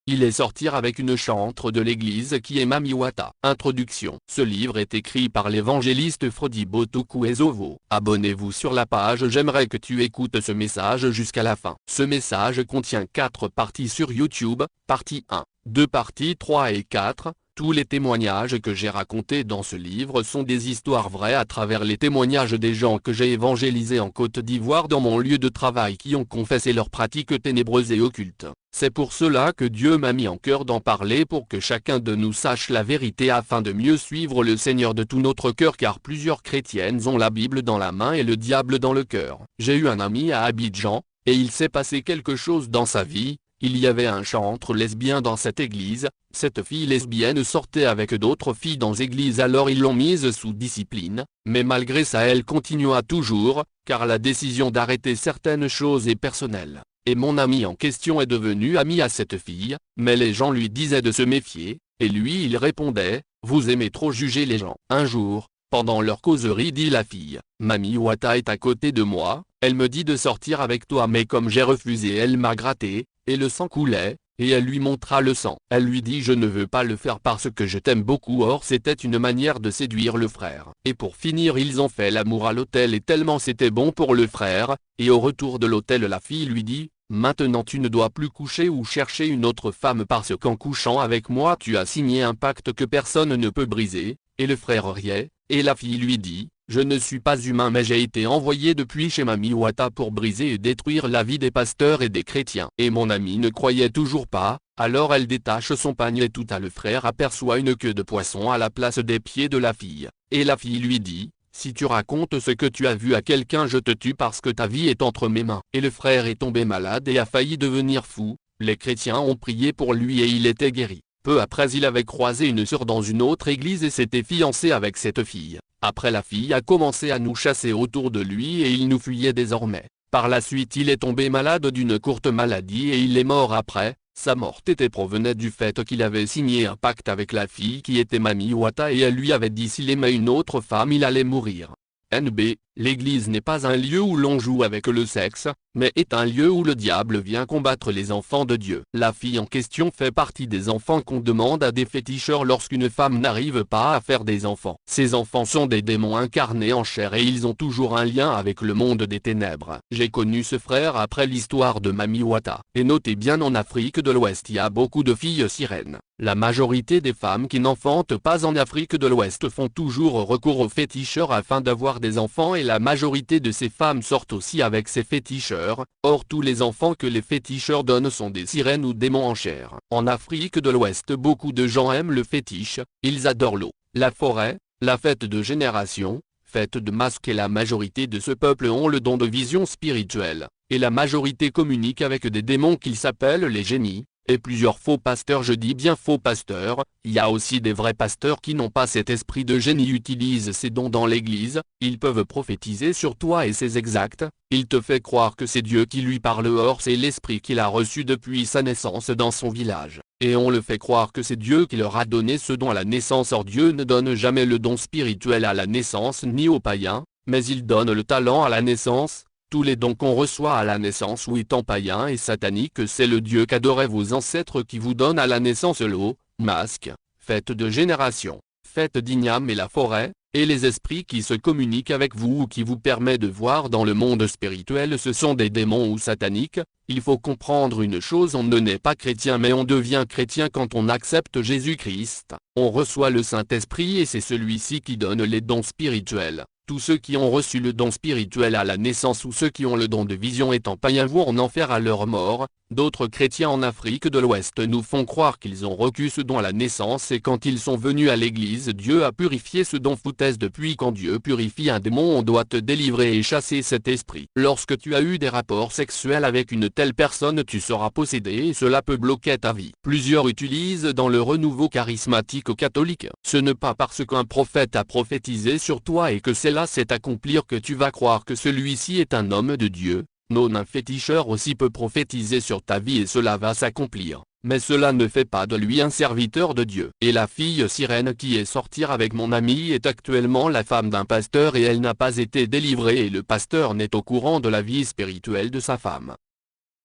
il est sortir avec une chantre de l'église qui est Mami Wata. Introduction. Ce livre est écrit par l'évangéliste Frodi Botoku Ezovo. Abonnez-vous sur la page. J'aimerais que tu écoutes ce message jusqu'à la fin. Ce message contient 4 parties sur YouTube, partie 1, 2 parties 3 et 4. Tous les témoignages que j'ai racontés dans ce livre sont des histoires vraies à travers les témoignages des gens que j'ai évangélisés en Côte d'Ivoire dans mon lieu de travail qui ont confessé leurs pratiques ténébreuses et occultes. C'est pour cela que Dieu m'a mis en cœur d'en parler pour que chacun de nous sache la vérité afin de mieux suivre le Seigneur de tout notre cœur car plusieurs chrétiennes ont la Bible dans la main et le diable dans le cœur. J'ai eu un ami à Abidjan, et il s'est passé quelque chose dans sa vie. Il y avait un chantre lesbien dans cette église. Cette fille lesbienne sortait avec d'autres filles dans l'église, alors ils l'ont mise sous discipline, mais malgré ça elle continua toujours, car la décision d'arrêter certaines choses est personnelle. Et mon ami en question est devenu ami à cette fille, mais les gens lui disaient de se méfier, et lui il répondait, « Vous aimez trop juger les gens ». Un jour, pendant leur causerie, dit la fille, « Mami Wata est à côté de moi, elle me dit de sortir avec toi mais comme j'ai refusé elle m'a gratté, et le sang coulait, et elle lui montra le sang. Elle lui dit « Je ne veux pas le faire parce que je t'aime beaucoup ». Or c'était une manière de séduire le frère. Et pour finir ils ont fait l'amour à l'hôtel et tellement c'était bon pour le frère, et au retour de l'hôtel la fille lui dit « Maintenant tu ne dois plus coucher ou chercher une autre femme parce qu'en couchant avec moi tu as signé un pacte que personne ne peut briser ». Et le frère riait, et la fille lui dit « Je ne suis pas humain mais j'ai été envoyé depuis chez Mami Wata pour briser et détruire la vie des pasteurs et des chrétiens. » Et mon ami ne croyait toujours pas, alors elle détache son panier tout à le frère aperçoit une queue de poisson à la place des pieds de la fille. Et la fille lui dit « Si tu racontes ce que tu as vu à quelqu'un je te tue parce que ta vie est entre mes mains. » Et le frère est tombé malade et a failli devenir fou. Les chrétiens ont prié pour lui et il était guéri. Peu après il avait croisé une sœur dans une autre église et s'était fiancé avec cette fille. Après la fille a commencé à nous chasser autour de lui et il nous fuyait désormais. Par la suite il est tombé malade d'une courte maladie et il est mort après. Sa mort provenait du fait qu'il avait signé un pacte avec la fille qui était Mami Wata et elle lui avait dit s'il aimait une autre femme il allait mourir. NB, l'église n'est pas un lieu où l'on joue avec le sexe, mais est un lieu où le diable vient combattre les enfants de Dieu. La fille en question fait partie des enfants qu'on demande à des féticheurs lorsqu'une femme n'arrive pas à faire des enfants. Ces enfants sont des démons incarnés en chair et ils ont toujours un lien avec le monde des ténèbres. J'ai connu ce frère après l'histoire de Mami Wata. Et notez bien en Afrique de l'Ouest il y a beaucoup de filles sirènes. La majorité des femmes qui n'enfantent pas en Afrique de l'Ouest font toujours recours aux féticheurs afin d'avoir des enfants et la majorité de ces femmes sortent aussi avec ces féticheurs. Or tous les enfants que les féticheurs donnent sont des sirènes ou démons en chair. En Afrique de l'Ouest beaucoup de gens aiment le fétiche, ils adorent l'eau, la forêt, la fête de génération, fête de masques et la majorité de ce peuple ont le don de vision spirituelle, et la majorité communique avec des démons qu'ils s'appellent les génies. Et plusieurs faux pasteurs, je dis bien faux pasteurs, il y a aussi des vrais pasteurs qui n'ont pas cet esprit de génie, utilisent ces dons dans l'église, ils peuvent prophétiser sur toi et c'est exact, il te fait croire que c'est Dieu qui lui parle or c'est l'esprit qu'il a reçu depuis sa naissance dans son village, et on le fait croire que c'est Dieu qui leur a donné ce don à la naissance or Dieu ne donne jamais le don spirituel à la naissance ni aux païens, mais il donne le talent à la naissance. Tous les dons qu'on reçoit à la naissance ou étant païen et satanique c'est le Dieu qu'adoraient vos ancêtres qui vous donne à la naissance l'eau, masque, fête de génération, fête d'igname et la forêt, et les esprits qui se communiquent avec vous ou qui vous permet de voir dans le monde spirituel ce sont des démons ou sataniques. Il faut comprendre une chose, on ne naît pas chrétien mais on devient chrétien quand on accepte Jésus-Christ, on reçoit le Saint-Esprit et c'est celui-ci qui donne les dons spirituels. Tous ceux qui ont reçu le don spirituel à la naissance ou ceux qui ont le don de vision étant païens vont en enfer à leur mort. D'autres chrétiens en Afrique de l'Ouest nous font croire qu'ils ont reçu ce don à la naissance et quand ils sont venus à l'église Dieu a purifié ce don. Foutaise, depuis quand Dieu purifie un démon on doit te délivrer et chasser cet esprit. Lorsque tu as eu des rapports sexuels avec une telle personne tu seras possédé et cela peut bloquer ta vie. Plusieurs utilisent dans le renouveau charismatique catholique. Ce n'est pas parce qu'un prophète a prophétisé sur toi et que cela s'est accomplir que tu vas croire que celui-ci est un homme de Dieu. Non, un féticheur aussi peut prophétiser sur ta vie et cela va s'accomplir, mais cela ne fait pas de lui un serviteur de Dieu. Et la fille sirène qui est sortir avec mon ami est actuellement la femme d'un pasteur et elle n'a pas été délivrée et le pasteur n'est au courant de la vie spirituelle de sa femme.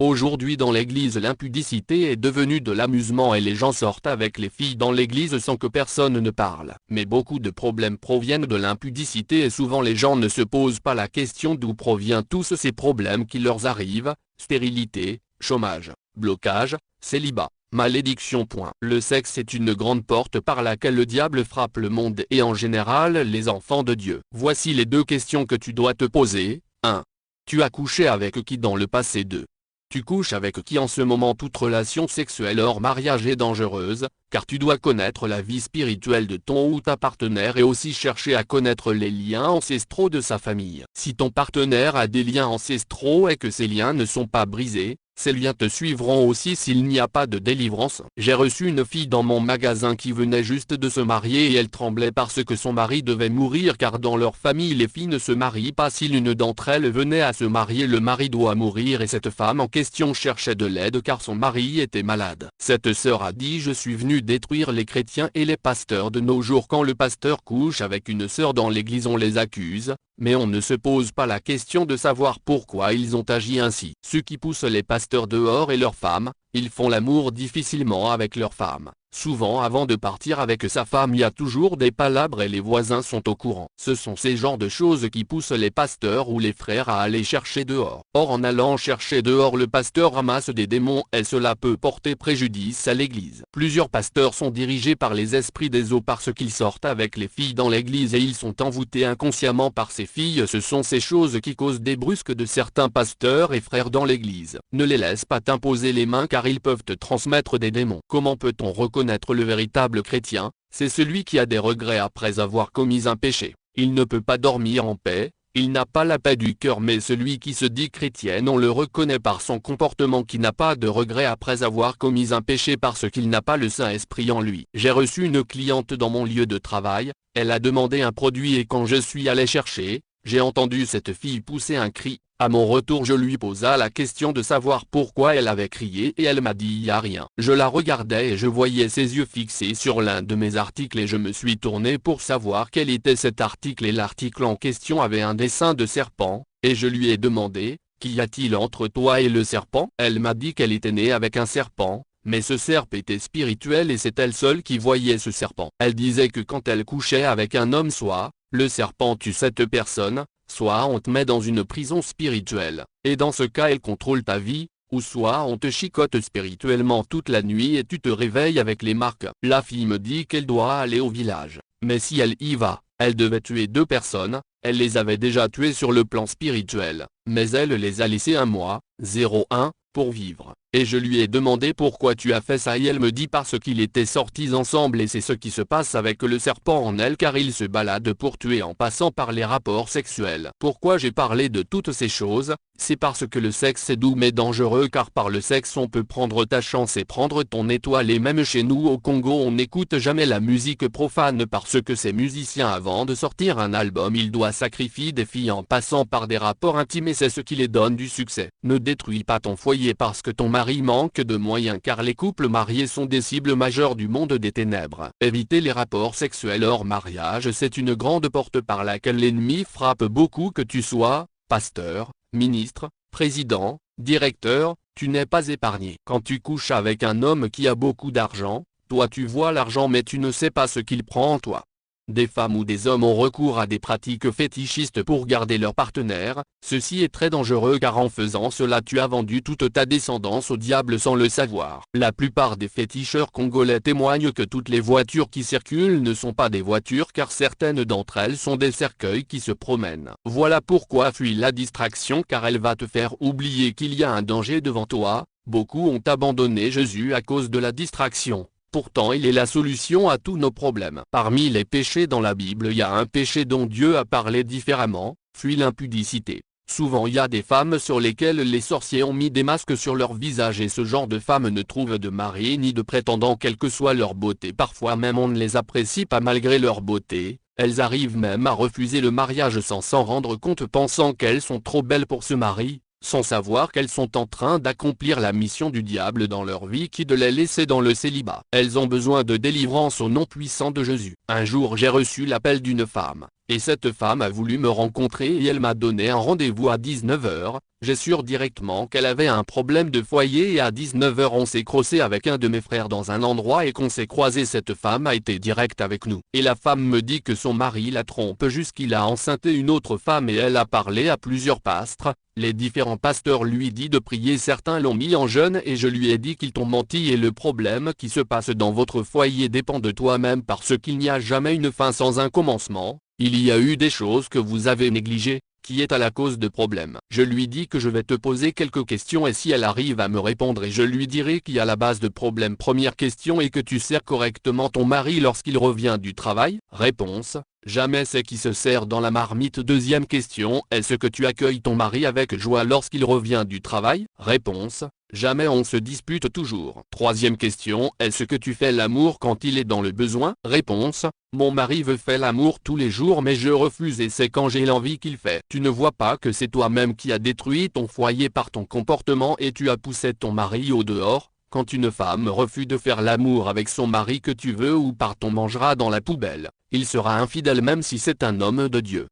Aujourd'hui dans l'église l'impudicité est devenue de l'amusement et les gens sortent avec les filles dans l'église sans que personne ne parle. Mais beaucoup de problèmes proviennent de l'impudicité et souvent les gens ne se posent pas la question d'où proviennent tous ces problèmes qui leur arrivent, stérilité, chômage, blocage, célibat, malédiction. Le sexe est une grande porte par laquelle le diable frappe le monde et en général les enfants de Dieu. Voici les 2 questions que tu dois te poser. 1. Tu as couché avec qui dans le passé? 2. Tu couches avec qui en ce moment? Toute relation sexuelle hors mariage est dangereuse, car tu dois connaître la vie spirituelle de ton ou ta partenaire et aussi chercher à connaître les liens ancestraux de sa famille. Si ton partenaire a des liens ancestraux et que ces liens ne sont pas brisés, ces liens te suivront aussi s'il n'y a pas de délivrance. J'ai reçu une fille dans mon magasin qui venait juste de se marier et elle tremblait parce que son mari devait mourir car dans leur famille les filles ne se marient pas. Si l'une d'entre elles venait à se marier, le mari doit mourir et cette femme en question cherchait de l'aide car son mari était malade. Cette sœur a dit: je suis venue détruire les chrétiens et les pasteurs de nos jours. Quand le pasteur couche avec une sœur dans l'église on les accuse, mais on ne se pose pas la question de savoir pourquoi ils ont agi ainsi. Ce qui pousse les pasteurs dehors et leurs femmes, ils font l'amour difficilement avec leurs femmes. Souvent avant de partir avec sa femme il y a toujours des palabres et les voisins sont au courant. Ce sont ces genres de choses qui poussent les pasteurs ou les frères à aller chercher dehors. Or en allant chercher dehors le pasteur ramasse des démons et cela peut porter préjudice à l'église. Plusieurs pasteurs sont dirigés par les esprits des eaux parce qu'ils sortent avec les filles dans l'église et ils sont envoûtés inconsciemment par ces filles. Ce sont ces choses qui causent des brusques de certains pasteurs et frères dans l'église. Ne les laisse pas t'imposer les mains car ils peuvent te transmettre des démons. Comment peut-on reconnaître le véritable chrétien? C'est celui qui a des regrets après avoir commis un péché. Il ne peut pas dormir en paix, il n'a pas la paix du cœur. Mais celui qui se dit chrétien, on le reconnaît par son comportement, qui n'a pas de regrets après avoir commis un péché parce qu'il n'a pas le Saint-Esprit en lui. J'ai reçu une cliente dans mon lieu de travail, elle a demandé un produit et quand je suis allé chercher, j'ai entendu cette fille pousser un cri. À mon retour je lui posa la question de savoir pourquoi elle avait crié et elle m'a dit: il y a rien. Je la regardais et je voyais ses yeux fixés sur l'un de mes articles et je me suis tourné pour savoir quel était cet article et l'article en question avait un dessin de serpent, et je lui ai demandé: qu'y a-t-il entre toi et le serpent? Elle m'a dit qu'elle était née avec un serpent, mais ce serpent était spirituel et c'est elle seule qui voyait ce serpent. Elle disait que quand elle couchait avec un homme, soit le serpent tue cette personne, soit on te met dans une prison spirituelle, et dans ce cas elle contrôle ta vie, ou soit on te chicote spirituellement toute la nuit et tu te réveilles avec les marques. La fille me dit qu'elle doit aller au village, mais si elle y va, elle devait tuer 2 personnes, elle les avait déjà tuées sur le plan spirituel, mais elle les a laissées 1 mois, 01, pour vivre. Et je lui ai demandé pourquoi tu as fait ça et elle me dit parce qu'ils étaient sortis ensemble et c'est ce qui se passe avec le serpent en elle car il se balade pour tuer en passant par les rapports sexuels. Pourquoi j'ai parlé de toutes ces choses? C'est parce que le sexe est doux mais dangereux car par le sexe on peut prendre ta chance et prendre ton étoile et même chez nous au Congo on n'écoute jamais la musique profane parce que ces musiciens avant de sortir un album ils doivent sacrifier des filles en passant par des rapports intimes et c'est ce qui les donne du succès. Ne détruis pas ton foyer parce que ton mari manque de moyens car les couples mariés sont des cibles majeures du monde des ténèbres. Éviter les rapports sexuels hors mariage c'est une grande porte par laquelle l'ennemi frappe beaucoup. Que tu sois pasteur, ministre, président, directeur, tu n'es pas épargné. Quand tu couches avec un homme qui a beaucoup d'argent, toi tu vois l'argent mais tu ne sais pas ce qu'il prend en toi. Des femmes ou des hommes ont recours à des pratiques fétichistes pour garder leur partenaire, ceci est très dangereux car en faisant cela tu as vendu toute ta descendance au diable sans le savoir. La plupart des féticheurs congolais témoignent que toutes les voitures qui circulent ne sont pas des voitures car certaines d'entre elles sont des cercueils qui se promènent. Voilà pourquoi fuis la distraction car elle va te faire oublier qu'il y a un danger devant toi. Beaucoup ont abandonné Jésus à cause de la distraction. Pourtant il est la solution à tous nos problèmes. Parmi les péchés dans la Bible il y a un péché dont Dieu a parlé différemment, fuis l'impudicité. Souvent il y a des femmes sur lesquelles les sorciers ont mis des masques sur leur visage et ce genre de femmes ne trouvent de mari ni de prétendant quelle que soit leur beauté. Parfois même on ne les apprécie pas malgré leur beauté, elles arrivent même à refuser le mariage sans s'en rendre compte pensant qu'elles sont trop belles pour se marier, sans savoir qu'elles sont en train d'accomplir la mission du diable dans leur vie qui est de les laisser dans le célibat. Elles ont besoin de délivrance au nom puissant de Jésus. Un jour j'ai reçu l'appel d'une femme, et cette femme a voulu me rencontrer et elle m'a donné un rendez-vous à 19 h, j'ai su directement qu'elle avait un problème de foyer et à 19 h on s'est croisé avec un de mes frères dans un endroit et qu'on s'est croisé. Cette femme a été directe avec nous. Et la femme me dit que son mari la trompe jusqu'il a enceinté une autre femme et elle a parlé à plusieurs pastres. Les différents pasteurs lui disent de prier, certains l'ont mis en jeûne et je lui ai dit qu'ils t'ont menti et le problème qui se passe dans votre foyer dépend de toi-même parce qu'il n'y a jamais une fin sans un commencement, il y a eu des choses que vous avez négligées, qui est à la cause de problèmes. Je lui dis que je vais te poser quelques questions et si elle arrive à me répondre et je lui dirai qu'il y a la base de problème. Première question: est-ce que tu sers correctement ton mari lorsqu'il revient du travail? Réponse: jamais. C'est qui se sert dans la marmite? Deuxième question: est-ce que tu accueilles ton mari avec joie lorsqu'il revient du travail? Réponse: jamais. On se dispute toujours. Troisième question: est-ce que tu fais l'amour quand il est dans le besoin? Réponse: mon mari veut faire l'amour tous les jours mais je refuse et c'est quand j'ai l'envie qu'il fait. Tu ne vois pas que c'est toi-même qui as détruit ton foyer par ton comportement et tu as poussé ton mari au dehors? Quand une femme refuse de faire l'amour avec son mari que tu veux ou part, on mangera dans la poubelle. Il sera infidèle même si c'est un homme de Dieu.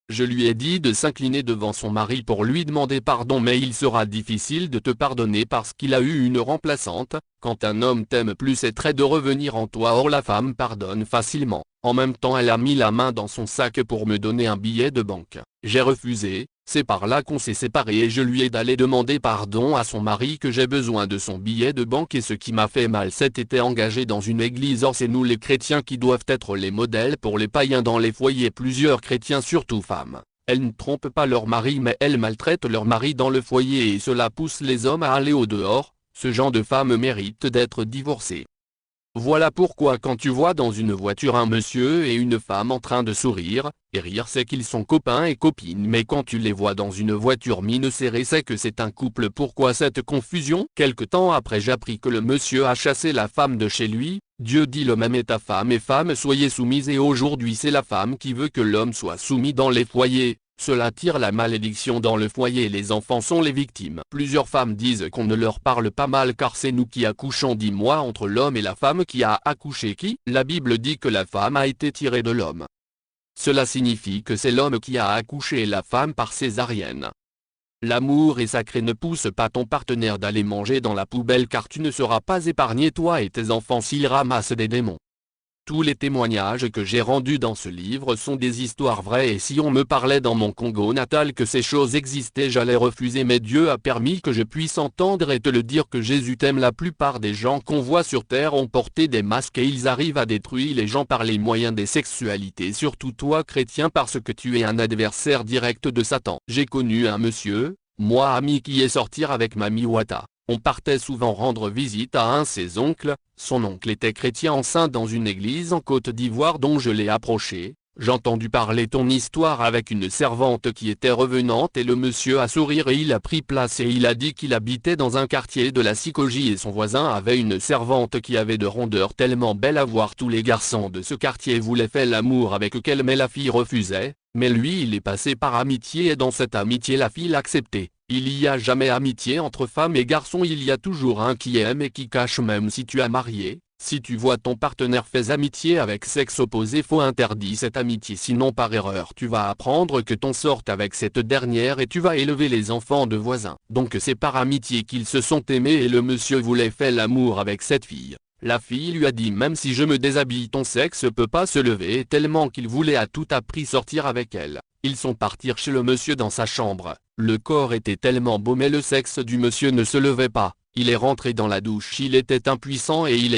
Je lui ai dit de s'incliner devant son mari pour lui demander pardon mais il sera difficile de te pardonner parce qu'il a eu une remplaçante. Quand un homme t'aime plus c'est très de revenir en toi. Or la femme pardonne facilement. En même temps elle a mis la main dans son sac pour me donner un billet de banque. J'ai refusé, c'est par là qu'on s'est séparés et je lui ai d'aller demander pardon à son mari que j'ai besoin de son billet de banque et ce qui m'a fait mal c'est été engagé dans une église. Or c'est nous les chrétiens qui doivent être les modèles pour les païens dans les foyers. Plusieurs chrétiens, surtout femmes, elles ne trompent pas leur mari mais elles maltraitent leur mari dans le foyer et cela pousse les hommes à aller au dehors. Ce genre de femme mérite d'être divorcée. Voilà pourquoi quand tu vois dans une voiture un monsieur et une femme en train de sourire et rire c'est qu'ils sont copains et copines, mais quand tu les vois dans une voiture mine serrée c'est que c'est un couple. Pourquoi cette confusion? Quelque temps après j'appris que le monsieur a chassé la femme de chez lui. Dieu dit le même est à femme et femme soyez soumises et aujourd'hui c'est la femme qui veut que l'homme soit soumis dans les foyers. Cela tire la malédiction dans le foyer et les enfants sont les victimes. Plusieurs femmes disent qu'on ne leur parle pas mal car c'est nous qui accouchons. Dis-moi, entre l'homme et la femme qui a accouché qui? La Bible dit que la femme a été tirée de l'homme. Cela signifie que c'est l'homme qui a accouché la femme par césarienne. L'amour est sacré, ne pousse pas ton partenaire d'aller manger dans la poubelle car tu ne seras pas épargné toi et tes enfants s'ils ramassent des démons. Tous les témoignages que j'ai rendus dans ce livre sont des histoires vraies et si on me parlait dans mon Congo natal que ces choses existaient j'allais refuser mais Dieu a permis que je puisse entendre et te le dire que Jésus t'aime. La plupart des gens qu'on voit sur terre ont porté des masques et ils arrivent à détruire les gens par les moyens des sexualités, surtout toi chrétien parce que tu es un adversaire direct de Satan. J'ai connu un monsieur, moi ami, qui est sortir avec Mami Wata. On partait souvent rendre visite à un de ses oncles. Son oncle était chrétien enceint dans une église en Côte d'Ivoire dont je l'ai approché. J'ai entendu parler ton histoire avec une servante qui était revenante et le monsieur a souri et il a pris place et il a dit qu'il habitait dans un quartier de la Sikoji et son voisin avait une servante qui avait de rondeur tellement belle à voir. Tous les garçons de ce quartier voulaient faire l'amour avec elle mais la fille refusait. Mais lui il est passé par amitié et dans cette amitié la fille l'acceptait. Il n'y a jamais amitié entre femmes et garçons, il y a toujours un qui aime et qui cache. Même si tu as marié, si tu vois ton partenaire faire amitié avec sexe opposé, faut interdire cette amitié sinon par erreur tu vas apprendre que ton sort avec cette dernière et tu vas élever les enfants de voisins. Donc c'est par amitié qu'ils se sont aimés et le monsieur voulait faire l'amour avec cette fille. La fille lui a dit même si je me déshabille ton sexe peut pas se lever tellement qu'il voulait à tout prix sortir avec elle. Ils sont partis chez le monsieur dans sa chambre. Le corps était tellement beau mais le sexe du monsieur ne se levait pas. Il est rentré dans la douche, il était impuissant et il est